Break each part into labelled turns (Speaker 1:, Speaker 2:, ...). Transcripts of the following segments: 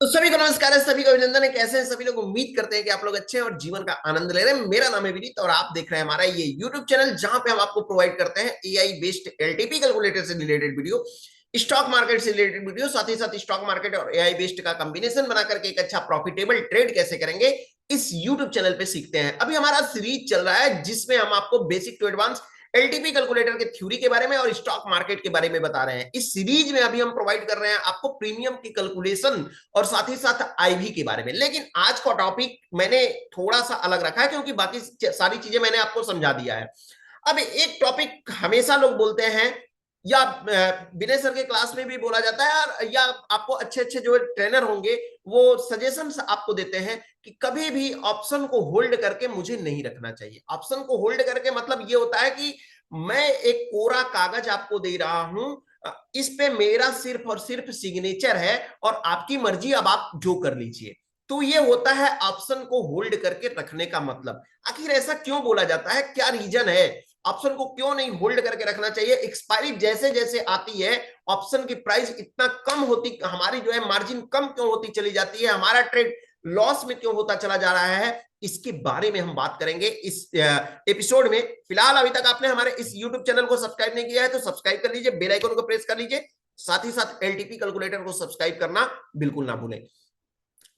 Speaker 1: तो सभी को नमस्कार है, सभी को अभिनंदन है। कैसे हैं सभी लोग? उम्मीद करते हैं कि आप लोग अच्छे हैं और जीवन का आनंद ले रहे हैं। मेरा नाम है विनीत और आप देख रहे हैं हमारा ये यूट्यूब चैनल, जहां पे हम आपको प्रोवाइड करते हैं एआई बेस्ड एलटीपी कैलकुलेटर से रिलेटेड वीडियो, स्टॉक मार्केट से रिलेटेड वीडियो, साथ ही साथ स्टॉक मार्केट और एआई बेस्ड का कॉम्बिनेशन बना करके एक अच्छा प्रॉफिटेबल ट्रेड कैसे करेंगे, इस यूट्यूब चैनल पे सीखते हैं। अभी हमारा सीरीज चल रहा है जिसमें हम आपको basic to advance LTP calculator के थ्योरी के बारे में और स्टॉक मार्केट के बारे में बता रहे हैं। इस सीरीज में अभी हम प्रोवाइड कर रहे हैं आपको प्रीमियम की कैलकुलेशन और साथ ही साथ आईवी के बारे में। लेकिन आज का टॉपिक मैंने थोड़ा सा अलग रखा है क्योंकि बाकी सारी चीजें मैंने आपको समझा दिया है। अब एक टॉपिक हमेशा लोग बोलते हैं, या विनय सर के क्लास में भी बोला जाता है, या आपको अच्छे अच्छे जो ट्रेनर होंगे वो सजेशंस आपको देते हैं कि कभी भी ऑप्शन को होल्ड करके मुझे नहीं रखना चाहिए। ऑप्शन को होल्ड करके मतलब ये होता है कि मैं एक कोरा कागज आपको दे रहा हूं, इस पे मेरा सिर्फ और सिर्फ सिग्नेचर है और आपकी मर्जी, अब आप जो कर लीजिए। तो ये होता है ऑप्शन को होल्ड करके रखने का मतलब। आखिर ऐसा क्यों बोला जाता है, क्या रीजन है? ऑप्शन को क्यों नहीं होल्ड करके रखना चाहिए? एक्सपायरी जैसे जैसे आती है ऑप्शन की प्राइस इतना कम होती, हमारी जो है मार्जिन कम क्यों होती चली जाती है, हमारा ट्रेड लॉस में क्यों होता चला जा रहा है, इसके बारे में हम बात करेंगे इस एपिसोड में। फिलहाल अभी तक आपने हमारे इस यूट्यूब चैनल को सब्सक्राइब नहीं किया है तो सब्सक्राइब कर लीजिए, बेल आइकन को प्रेस कर लीजिए, साथ ही साथ एलटीपी कैलकुलेटर को सब्सक्राइब करना बिल्कुल ना भूलें।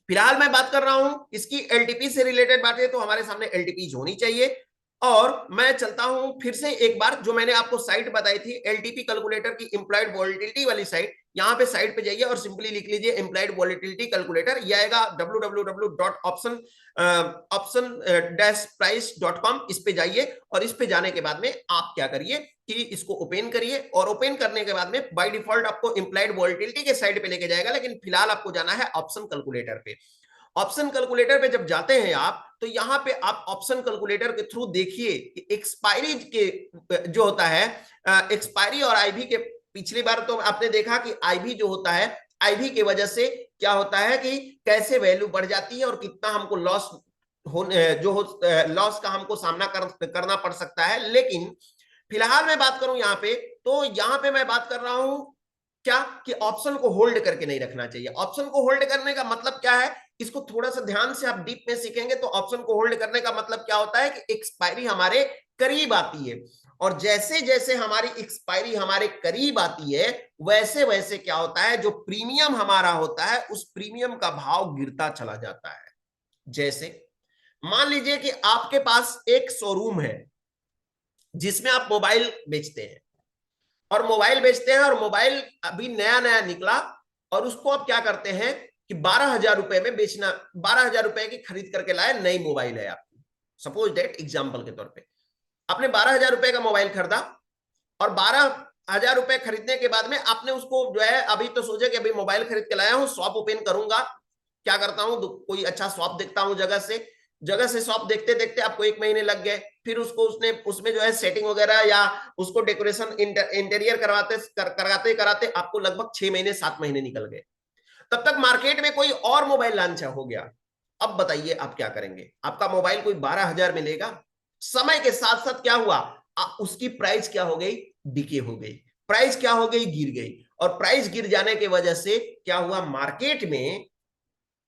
Speaker 1: फिलहाल मैं बात कर रहा हूं इसकी एलटीपी से रिलेटेड बातें, तो हमारे सामने एलटीपी होनी चाहिए। और मैं चलता हूं फिर से एक बार, जो मैंने आपको साइट बताई थी एलटीपी कैलकुलेटर की, इंप्लाइड वॉलिटिलिटी वाली साइट, यहां पे साइट पे जाइए और सिंपली लिख लीजिए इंप्लाइड वॉलिटिलिटी कैलकुलेटर। ये आएगा www.option-price.com। इस पे जाइए और इस पे जाने के बाद में आप क्या करिए कि इसको ओपन करिए, और ओपन करने के बाद में बाय डिफॉल्ट आपको इंप्लाइड वॉलिटिलिटी के साइड पे लेके जाएगा, लेकिन फिलहाल आपको जाना है ऑप्शन कैलकुलेटर पे। ऑप्शन कैलकुलेटर पे जब जाते हैं आप, तो यहां पे आप ऑप्शन कैलकुलेटर के थ्रू देखिए कि एक्सपायरी के जो होता है, एक्सपायरी और आईवी के, पिछली बार तो आपने देखा कि आईवी जो होता है, आईवी की वजह से क्या होता है कि कैसे वैल्यू बढ़ जाती है और कितना हमको लॉस होने जो लॉस का हमको सामना करना पड़ सकता है। लेकिन फिलहाल मैं बात करूं यहाँ पे, तो यहाँ पे मैं बात कर रहा हूं क्या कि ऑप्शन को होल्ड करके नहीं रखना चाहिए। ऑप्शन को होल्ड करने का मतलब क्या है, इसको थोड़ा सा ध्यान से आप डीप में सीखेंगे तो ऑप्शन को होल्ड करने का मतलब क्या होता है कि एक्सपायरी हमारे करीब आती है, और जैसे जैसे हमारी एक्सपायरी हमारे करीब आती है वैसे वैसे क्या होता है, जो प्रीमियम हमारा होता है उस प्रीमियम का भाव गिरता चला जाता है। जैसे मान लीजिए कि आपके पास एक शोरूम है जिसमें आप मोबाइल बेचते हैं, और मोबाइल बेचते हैं और मोबाइल अभी नया नया निकला, और उसको आप क्या करते हैं कि 12,000 रुपए में बेचना, 12,000 रुपए की खरीद करके लाए, नई मोबाइल है आपकी। सपोज डेट एग्जाम्पल के तौर पे आपने 12,000 रुपए का मोबाइल खरीदा, और 12,000 रुपए खरीदने के बाद में आपने उसको जो है, अभी तो सोचे कि अभी मोबाइल खरीद के लाया हूं, शॉप ओपन करूंगा। क्या करता हूं, कोई अच्छा शॉप देखता हूं, जगह से शॉप देखते देखते आपको 1 महीने लग गए। फिर उसको उसने उसमें जो है सेटिंग वगैरह या उसको डेकोरेशन इंटीरियर कराते कराते आपको लगभग 6 महीने 7 महीने निकल गए। तब तक मार्केट में कोई और मोबाइल लॉन्च हो गया। अब बताइए आप क्या करेंगे? आपका मोबाइल कोई 12,000 में लेगा, समय के साथ साथ क्या हुआ, उसकी प्राइस क्या हो गई, डिके हो गई। प्राइस क्या हो गई, गिर गई। और प्राइस गिर जाने की वजह से क्या हुआ, मार्केट में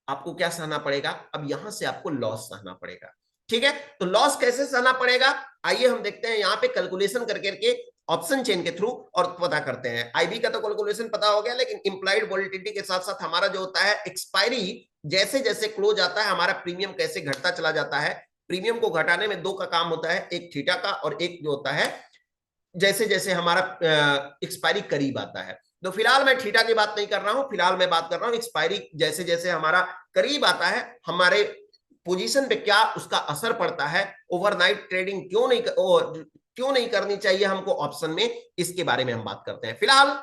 Speaker 1: आपको क्या सहना पड़ेगा, अब यहां से आपको लॉस सहना पड़ेगा। ठीक है, तो लॉस कैसे सहना पड़ेगा, आइए हम देखते हैं यहाँ पे कैलकुलेशन करके ऑप्शन चेन के थ्रू, और पता करते हैं। आईबी का तो कैलकुलेशन पता हो गया, लेकिन इंप्लाइड वॉलिटिलिटी के साथ साथ हमारा जो होता है एक्सपायरी जैसे जैसे क्लोज आता है, हमारा प्रीमियम कैसे घटता चला जाता है। प्रीमियम को घटाने में दो का काम होता है, एक थीटा का और एक जो होता है जैसे जैसे हमारा एक्सपायरी करीब आता है। तो फिलहाल मैं थीटा की बात नहीं कर रहा हूं, फिलहाल मैं बात कर रहा हूं एक्सपायरी जैसे जैसे हमारा करीब आता है, हमारे पोजीशन पे क्या उसका असर पड़ता है। ओवरनाइट ट्रेडिंग क्यों नहीं करनी चाहिए हमको ऑप्शन में, इसके बारे में हम बात करते हैं। फिलहाल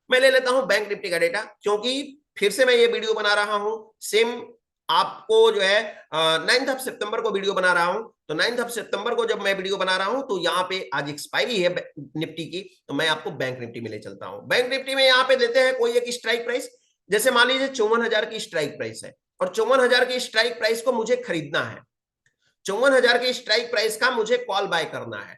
Speaker 1: मैं ले लेता हूं बैंक निफ्टी का डेटा, क्योंकि फिर से मैं ये वीडियो बना रहा हूं सेम आपको जो है 9 सितंबर को वीडियो बना रहा हूं। तो 9 सितंबर को जब मैं वीडियो बना रहा हूं तो यहाँ पे आज एक्सपायरी है निफ्टी की, तो मैं आपको बैंक निफ्टी में ले चलता हूं। बैंक निफ्टी में यहाँ पे देते हैं कोई एक स्ट्राइक प्राइस, जैसे मान लीजिए 54,000 की स्ट्राइक प्राइस है, और 54,000 की स्ट्राइक प्राइस को मुझे खरीदना है। 54,000 की स्ट्राइक प्राइस का मुझे कॉल बाय करना है।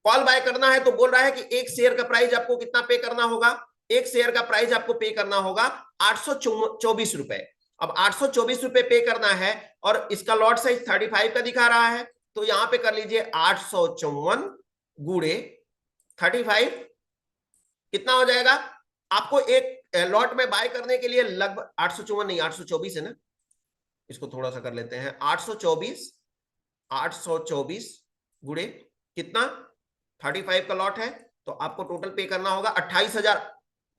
Speaker 1: कॉल बाय करना है तो बोल रहा है कि एक शेयर का प्राइस आपको कितना पे करना होगा, एक शेयर का प्राइस आपको पे करना होगा 824 रुपए। अब 824 रुपए पे करना है और इसका लॉट साइज 35 का दिखा रहा है, तो यहां पे कर लीजिए 854 गुणे 35, कितना हो जाएगा आपको एक लॉट में बाय करने के लिए लगभग 854 नहीं 824 है ना, इसको थोड़ा सा कर लेते हैं 824 गुणे कितना 35 का लॉट है, तो आपको टोटल पे करना होगा 28,000,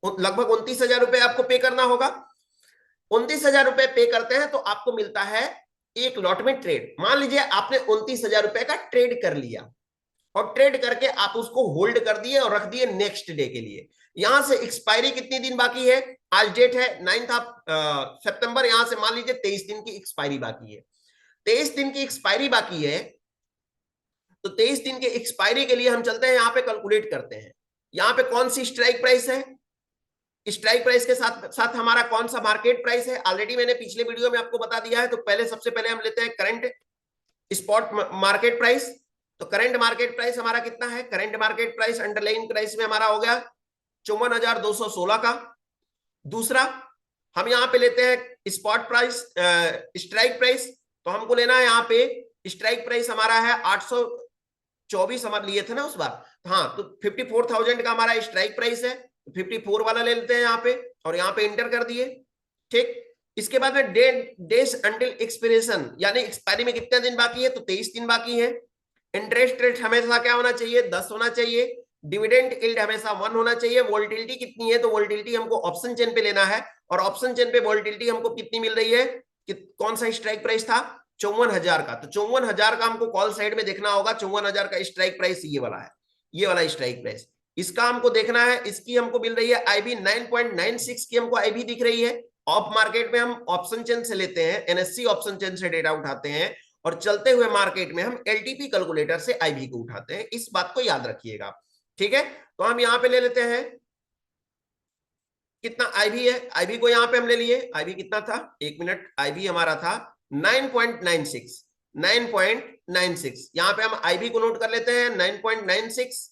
Speaker 1: लगभग 29,000 रुपए आपको पे करना होगा। 29,000 रुपए पे करते हैं तो आपको मिलता है एक लॉट में ट्रेड। मान लीजिए आपने 29,000 रुपए का ट्रेड कर लिया और ट्रेड करके आप उसको होल्ड कर दिए और रख दिए नेक्स्ट डे के लिए। यहां से एक्सपायरी कितनी दिन बाकी है, आज डेट है 9 सितंबर, यहां से मान लीजिए 23 दिन की एक्सपायरी बाकी है। 23 दिन की एक्सपायरी बाकी है, तो 23 दिन के एक्सपायरी के लिए हम चलते हैं यहां पे कैलकुलेट करते हैं। यहां पे कौन सी स्ट्राइक प्राइस है, स्ट्राइक प्राइस के साथ साथ हमारा कौन सा मार्केट प्राइस है, ऑलरेडी मैंने पिछले वीडियो में आपको बता दिया है। तो पहले सबसे पहले हम लेते हैं करंट स्पॉट मार्केट प्राइस। तो करंट मार्केट प्राइस हमारा कितना है, current market price underline price में हमारा हो गया 54,216 का। दूसरा हम यहां पे लेते हैं स्पॉट प्राइस स्ट्राइक प्राइस, तो हमको लेना है यहाँ पे स्ट्राइक प्राइस हमारा है 824 हमारे लिए थे ना उस बार, हाँ, तो 54,000 का हमारा स्ट्राइक प्राइस है, 54 वाला ले लेते हैं यहाँ पे और यहाँ पे इंटर कर दिए। ठीक, इसके बाद में डेज अंटिल एक्सपिरेशन, यानी एक्सपायरी में कितने दिन बाकी है, तो 23 दिन बाकी है। इंटरेस्ट रेट हमेशा क्या होना चाहिए, 10 होना चाहिए। डिविडेंड यील्ड हमेशा 1 होना चाहिए। वोलेटिलिटी कितनी है, तो वोलेटिलिटी हमको ऑप्शन चेन पे लेना है और ऑप्शन चेन पे वोलेटिलिटी हमको कितनी मिल रही है, कि कौन सा स्ट्राइक प्राइस था 54,000 का, तो 54,000 का हमको कॉल साइड में देखना होगा। 54,000 का स्ट्राइक प्राइस ये वाला है, ये वाला स्ट्राइक प्राइस, इसका हमको देखना है। इसकी हमको मिल रही है आईबी 9.96 की हमको आईबी दिख रही है। ऑफ मार्केट में हम ऑप्शन चेन से लेते हैं, एनएससी ऑप्शन चेन से डेटा उठाते हैं और चलते हुए मार्केट में हम एलटीपी कैलकुलेटर से आईबी को उठाते हैं। इस बात को याद रखिएगा, ठीक है। तो हम यहां पे ले लेते हैं कितना आईबी है, आईबी को यहां पे हम ले लिए, आईबी कितना था, एक मिनट, आईबी हमारा था 9.96, 9.96, यहां पे हम आईबी को नोट कर लेते हैं 9.96,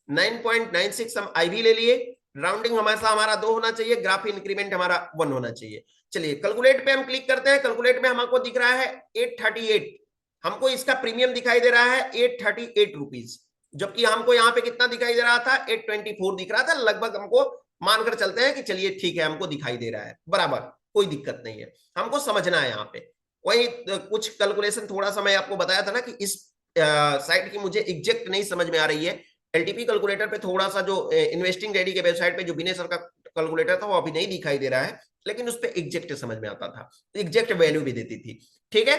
Speaker 1: 9.96 हम आईबी ले लिए। राउंडिंग हमेशा हमारा 2 होना चाहिए, ग्राफ इंक्रीमेंट हमारा 1 होना चाहिए। चलिए कैलकुलेट पे हम क्लिक करते हैं। कैलकुलेट में हमको दिख रहा है 838, हमको इसका प्रीमियम दिखाई दे रहा है 838 रुपीज, जबकि हमको यहाँ पे कितना दिखाई दे रहा था, 824 दिख रहा था। लगभग हमको मानकर चलते हैं कि चलिए ठीक है, हमको दिखाई दे रहा है बराबर, कोई दिक्कत नहीं है, हमको समझना है यहाँ पे। वही कुछ कैलकुलेशन थोड़ा सा मैं आपको बताया था ना कि इस साइट की मुझे एग्जैक्ट नहीं समझ में आ रही है। एलटीपी कैलकुलेटर पे थोड़ा सा जो इन्वेस्टिंग रेडी के वेबसाइट पे जो विनय सर का कैलकुलेटर था वो अभी नहीं दिखाई दे रहा है, लेकिन उस पर एग्जैक्ट समझ में आता था, एग्जैक्ट वैल्यू भी देती थी। ठीक है,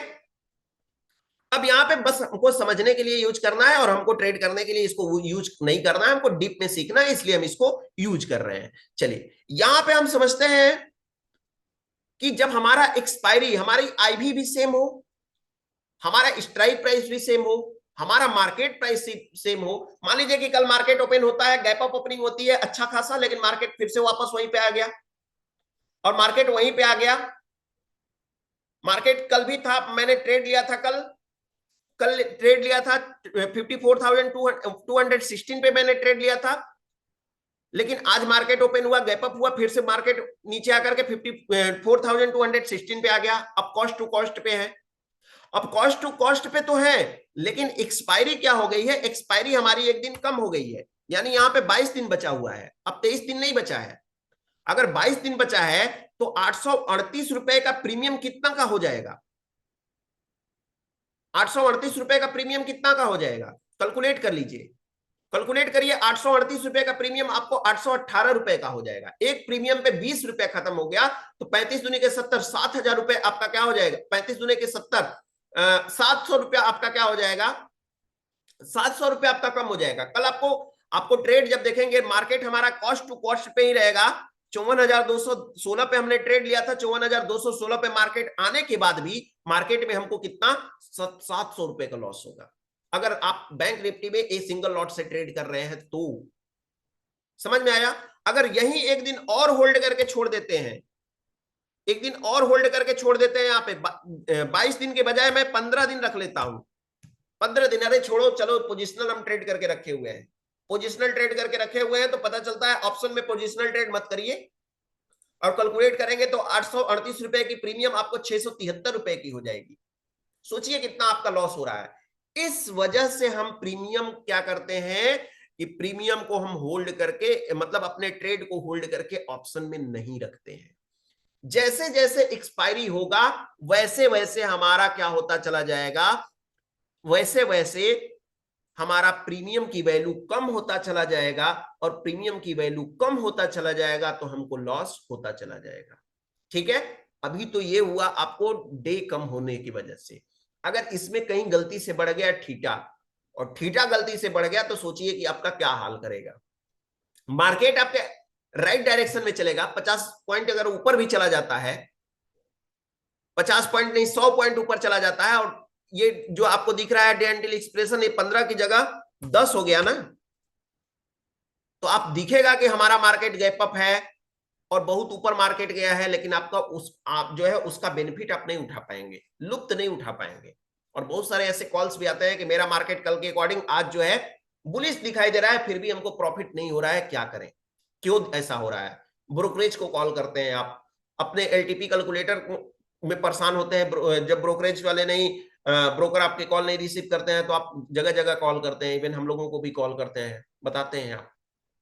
Speaker 1: अब यहाँ पे बस हमको समझने के लिए यूज करना है और हमको ट्रेड करने के लिए इसको यूज नहीं करना है, हमको डीप में सीखना है, इसलिए हम इसको यूज कर रहे हैं। चलिए यहाँ पे हम समझते हैं कि जब हमारा एक्सपायरी, हमारी आईवी भी सेम हो, हमारा स्ट्राइक प्राइस भी सेम हो, हमारा मार्केट प्राइस सेम हो। मान लीजिए कि कल मार्केट ओपन होता है, गैप अप ओपनिंग होती है अच्छा खासा, लेकिन मार्केट फिर से वापस वहीं पे आ गया और मार्केट वहीं पे आ गया। मार्केट कल भी था, मैंने ट्रेड लिया था, कल ट्रेड लिया था 54,216 पे मैंने ट्रेड लिया था, लेकिन आज मार्केट ओपन हुआ, गैप अप हुआ, फिर से मार्केट नीचे आकर के 54,216 पे आ गया। अब कॉस्ट टू कॉस्ट पे है, अब कॉस्ट टू कॉस्ट पे तो है, लेकिन एक्सपायरी क्या हो गई है, एक्सपायरी हमारी एक दिन कम हो गई है, यानी यहाँ पे 22 दिन बचा हुआ है, अब 23 दिन नहीं बचा है। अगर 22 दिन बचा है तो 838 रुपए का प्रीमियम कितना का हो जाएगा, 838 रुपए का प्रीमियम कितना का हो जाएगा, कैलकुलेट कर लीजिए, कैलकुलेट करिए। 838 रुपए का प्रीमियम आपको 818 रुपए का हो जाएगा। एक प्रीमियम पे 20 रुपए खत्म हो गया, तो 35 दूनी के 70, 7,000 रुपए आपका क्या हो जाएगा, 35 दूनी के 70, 700 रुपया आपका क्या हो जाएगा, 700 रुपया आपका कम हो जाएगा। कल आपको ट्रेड जब देखेंगे, मार्केट हमारा कॉस्ट टू कॉस्ट पे ही रहेगा। 54,216 पे हमने ट्रेड लिया था, 54,216 पे मार्केट आने के बाद भी मार्केट में हमको कितना 700 रुपए का लॉस होगा, अगर आप बैंक निफ्टी में एक सिंगल लॉट से ट्रेड कर रहे हैं तो। समझ में आया। अगर यही एक दिन और होल्ड करके छोड़ देते हैं, एक दिन और होल्ड करके छोड़ देते हैं, यहाँ पे 22 दिन के बजाय मैं 15 दिन रख लेता हूं, 15 दिन, अरे छोड़ो चलो पोजिशनल हम ट्रेड करके रखे हुए हैं, पोजिशनल ट्रेड करके रखे हुए हैं तो पता चलता है ऑप्शन में पोजिशनल ट्रेड मत करिए, और कैलकुलेट करेंगे तो 838 रुपए की प्रीमियम आपको 673 रुपए की हो जाएगी। सोचिए कितना आपका लॉस हो रहा है। इस वजह से हम प्रीमियम क्या करते हैं कि प्रीमियम को हम होल्ड करके, मतलब अपने ट्रेड को होल्ड करके ऑप्शन में नहीं रखते हैं। जैसे जैसे एक्सपायरी होगा वैसे वैसे हमारा क्या होता चला जाएगा, वैसे वैसे हमारा प्रीमियम की वैल्यू कम होता चला जाएगा, और प्रीमियम की वैल्यू कम होता चला जाएगा तो हमको लॉस होता चला जाएगा। ठीक है, अभी तो ये हुआ आपको डे कम होने की वजह से। अगर इसमें कहीं गलती से बढ़ गया थीटा, और थीटा गलती से बढ़ गया तो सोचिए कि आपका क्या हाल करेगा। मार्केट आपके राइट डायरेक्शन में चलेगा, 50 पॉइंट अगर ऊपर भी चला जाता है, 50 पॉइंट नहीं 100 पॉइंट ऊपर चला जाता है, और ये जो आपको दिख रहा है डे एंड एक्सप्रेशन, ये 15 की जगह 10 हो गया ना, तो आप दिखेगा कि हमारा मार्केट गैप अप है और बहुत ऊपर मार्केट गया है, लेकिन आपका आप जो है उसका बेनिफिट आप नहीं उठा पाएंगे, लुप्त नहीं उठा पाएंगे। और बहुत सारे ऐसे कॉल्स भी आते हैं कि मेरा मार्केट कल के अकॉर्डिंग आज जो है बुलिश दिखाई दे रहा है, फिर भी हमको प्रॉफिट नहीं हो रहा है, क्या करें, क्यों ऐसा हो रहा है। ब्रोकरेज को कॉल करते हैं आप, अपने एलटीपी कैलकुलेटर में परेशान होते हैं, जब ब्रोकरेज वाले नहीं, ब्रोकर आपके कॉल नहीं रिसीव करते हैं तो आप जगह जगह कॉल करते हैं, इवन हम लोगों को भी कॉल करते हैं, बताते हैं आप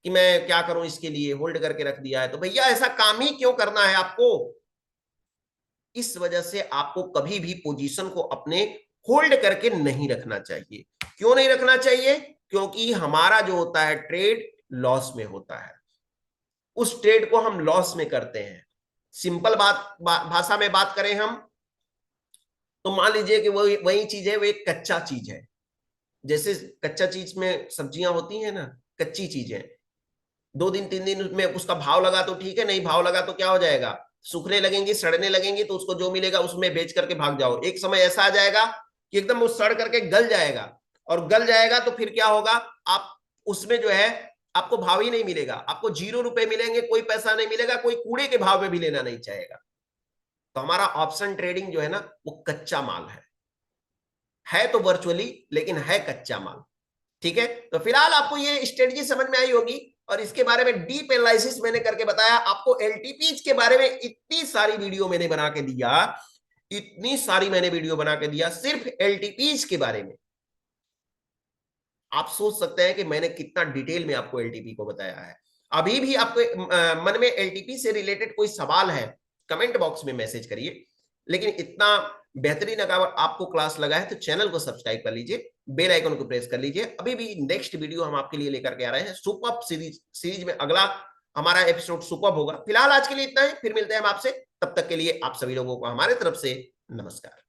Speaker 1: कि मैं क्या करूं, इसके लिए होल्ड करके रख दिया है। तो भैया ऐसा काम ही क्यों करना है आपको। इस वजह से आपको कभी भी पोजीशन को अपने होल्ड करके नहीं रखना चाहिए। क्यों नहीं रखना चाहिए, क्योंकि हमारा जो होता है ट्रेड लॉस में होता है, उस ट्रेड को हम लॉस में करते हैं। सिंपल भाषा में बात करें हम, तो मान लीजिए कि वही वही चीज है, वो एक कच्चा चीज है। जैसे कच्चा चीज में सब्जियां होती है ना, कच्ची चीजें, 2 दिन 3 दिन में उसका भाव लगा तो ठीक है, नहीं भाव लगा तो क्या हो जाएगा, सूखने लगेंगी, सड़ने लगेंगी, तो उसको जो मिलेगा उसमें बेच करके भाग जाओ। एक समय ऐसा आ जाएगा कि एकदम वो सड़ करके गल जाएगा, और गल जाएगा तो फिर क्या होगा, आप उसमें जो है आपको भाव ही नहीं मिलेगा, आपको 0 रुपए मिलेंगे, कोई पैसा नहीं मिलेगा, कोई कूड़े के भाव में भी लेना नहीं चाहेगा। तो हमारा ऑप्शन ट्रेडिंग जो है ना, वो कच्चा माल है तो वर्चुअली, लेकिन है कच्चा माल। ठीक है, तो फिलहाल आपको ये स्ट्रेटजी समझ में आई होगी, और इसके बारे में डीप एनालिसिस मैंने करके बताया आपको। एलटीपीज के बारे में इतनी सारी वीडियो मैंने बना के दिया, इतनी सारी मैंने वीडियो बना के दिया सिर्फ एलटीपीज के बारे में। आप सोच सकते हैं कि मैंने कितना डिटेल में आपको एलटीपी को बताया है। अभी भी आपको मन में एलटीपी से रिलेटेड कोई सवाल है, कमेंट बॉक्स में मैसेज करिए। लेकिन इतना बेहतरीन अगर आपको क्लास लगा है तो चैनल को सब्सक्राइब कर लीजिए, बेल आइकन को प्रेस कर लीजिए। अभी भी नेक्स्ट वीडियो हम आपके लिए लेकर के आ रहे हैं, सुपर सीरीज में अगला हमारा एपिसोड सुपर होगा। फिलहाल आज के लिए इतना ही, फिर मिलते हैं हम आपसे, तब तक के लिए आप सभी लोगों को हमारे तरफ से नमस्कार।